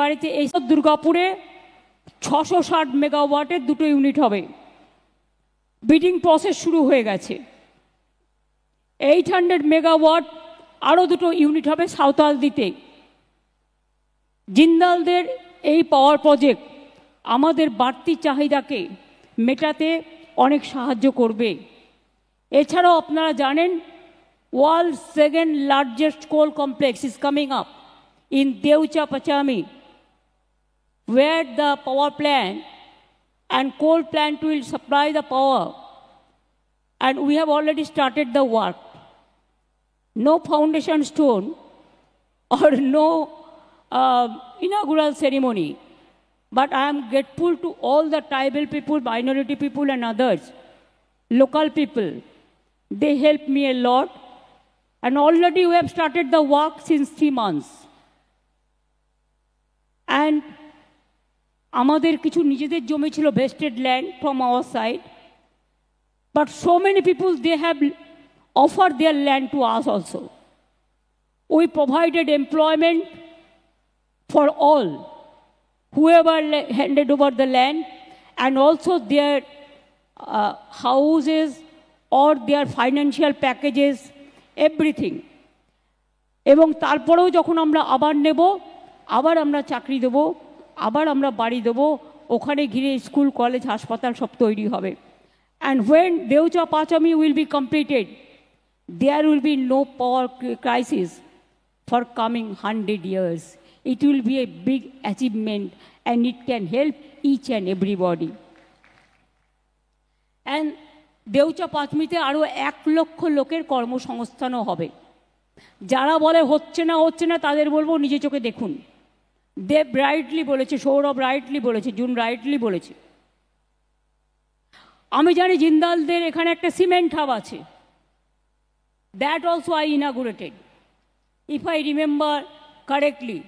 বাড়িতে এই দুর্গাপুরে 660 মেগাওয়াটের দুটো ইউনিট হবে। বিডিং প্রসেস শুরু হয়ে গেছে। 800 মেগাওয়াট আরও দুটো ইউনিট হবে সাঁওতালদিতে। জিন্দালদের এই পাওয়ার প্রজেক্ট আমাদের বাড়তি চাহিদাকে মেটাতে অনেক সাহায্য করবে। এছাড়াও আপনারা জানেন ওয়ার্ল্ড's second largest coal complex is coming up in Devcha-Pachami, where the power plant and coal plant will supply the power, and we have already started the work. No foundation stone or no inaugural ceremony, but I am grateful to all the tribal people, minority people and others, local people. They helped me a lot, and already we have started the work since 3 months. And আমাদের কিছু নিজেদের জমি ছিল vested land from our side, but so many people, they have offered their land to us also. We provided employment for all whoever handed over the land, and also their houses or their financial packages, everything. এবং তারপরেও যখন আমরা আবার নেব, আবার আমরা চাকরি দেব, আবার আমরা বাড়ি দেব, ওখানে ঘিরে স্কুল কলেজ হাসপাতাল সব তৈরি হবে। And when Devcha-Pachami will be completed, there will be no power crisis for coming 100 years. It will be a big achievement, and it can help each and everybody. And Devcha-Pachamiতে আরও 1 লক্ষ লোকের কর্মসংস্থানও হবে। যারা বলে হচ্ছে না তাদের বলবো নিজে চোখে দেখুন। দেব রাইটলি বলেছে, সৌরভ রাইটলি বলেছে, জুন রাইটলি বলেছে। আমি জানি জিন্দালদের এখানে একটা সিমেন্ট হাব আছে। That also I inaugurated, if I remember correctly.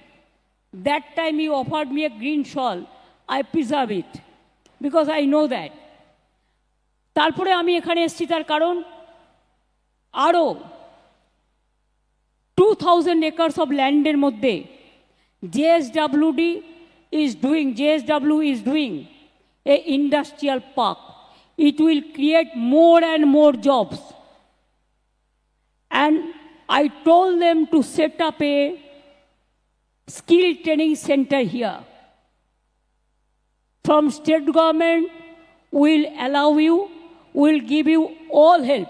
That time you offered me a green shawl, I preserve it because I know that. তারপরে আমি এখানে এসেছি তার কারণ আরও 2000 acres of ল্যান্ডের মধ্যে JSW is doing a industrial park. It will create more and more jobs. And I told them to set up a skill training center here. From state government, will allow you, will give you all help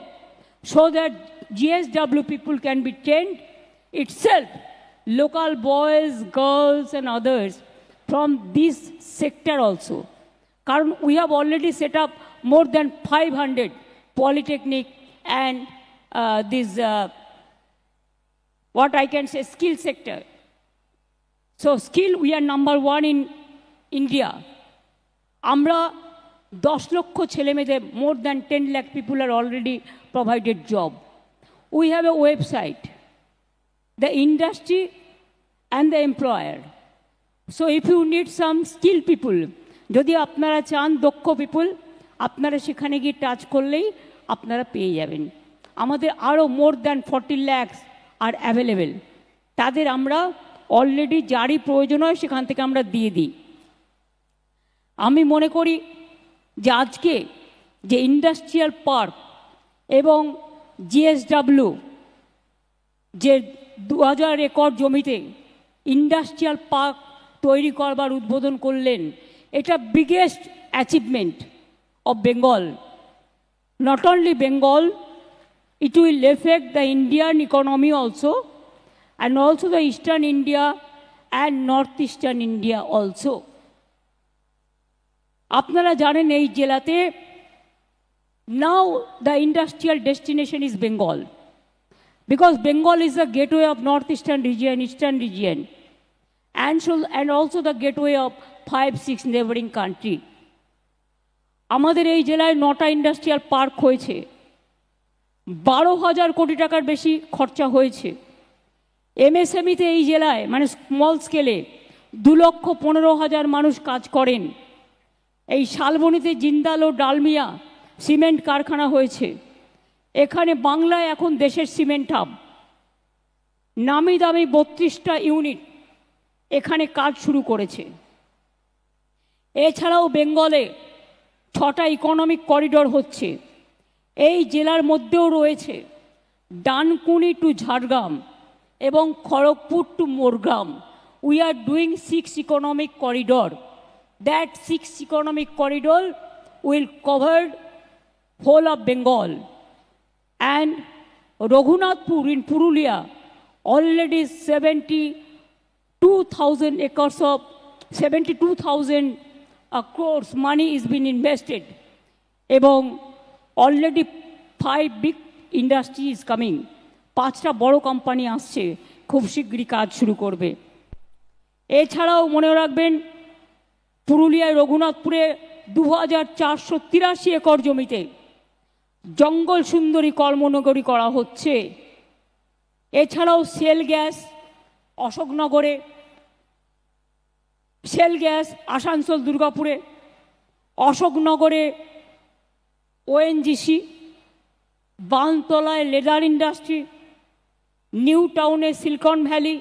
so that JSW people can be trained itself, local boys, girls and others from this sector also. Karan we have already set up more than 500 polytechnic and what I can say, skill sector. So skill, we are number 1 in India. Amra 10 লক্ষ ছেলে মেয়েদের, more than 10 lakh people are already provided job. We have a website, the industry and the employer. So if you need some skilled people, যদি আপনারা চান দক্ষ people, আপনারা সেখানে গিয়ে টাচ করলেই আপনারা পেয়ে যাবেন। আমাদের আরও more than 40 lakhs আর অ্যাভেলেবেল। তাদের আমরা অলরেডি যারই প্রয়োজন হয় সেখান থেকে আমরা দিয়ে দিই। আমি মনে করি যে আজকে যে ইন্ডাস্ট্রিয়াল পার্ক এবং JSW যে 2000 একর জমিতে ইন্ডাস্ট্রিয়াল পার্ক তৈরি করবার উদ্বোধন করলেন, এটা biggest achievement of Bengal. Not only Bengal, it will affect the Indian economy also, and also the Eastern India and Northeastern India also. আপনারা জানেন এই জেলাতে now the industrial destination is Bengal, because Bengal is the gateway of Northeastern region, Eastern region, and also the gateway of 5-6 neighboring country. আমাদের এই জেলায় 9টা industrial park হয়েছে, 12,000 কোটি টাকার বেশি খরচা হয়েছে। MSMEতে এই জেলায় মানে স্মল স্কেলে 2,15,000 মানুষ কাজ করেন। এই শালবনীতে জিন্দাল ও ডালমিয়া সিমেন্ট কারখানা হয়েছে। এখানে বাংলায় এখন দেশের সিমেন্ট হাব। নামি দামি 32টা ইউনিট এখানে কাজ শুরু করেছে। এছাড়াও বেঙ্গলে 6টা ইকোনমিক করিডোর হচ্ছে। এই জেলার মধ্যেও রয়েছে ডানকুনি টু ঝাড়গ্রাম এবং Kharagpur to Morgram. We are doing 6 economic corridor. That 6 economic corridor will cover whole of Bengal. And Raghunathpur in Purulia, already 72,000 acres of 72,000 crores money is been invested. এবং already 5 big industry is coming. 5টা বড় company আসছে, খুব শীঘ্রই কাজ শুরু করবে। এছাড়াও মনে রাখবেন পুরুলিয়ায় রঘুনাথপুরে 2483 একর জমিতে জঙ্গল সুন্দরী কর্মনগরী করা হচ্ছে। এছাড়াও সেল গ্যাস অশোকনগরে, সেল গ্যাস আসানসোল দুর্গাপুরে, অশোকনগরে ওএনজিসি, বানতলায় লেদার ইন্ডাস্ট্রি, নিউ টাউনে Silicon Valley,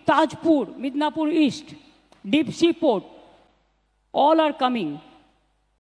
Tajpur, Midnapur East, Deep Sea Port, all are coming.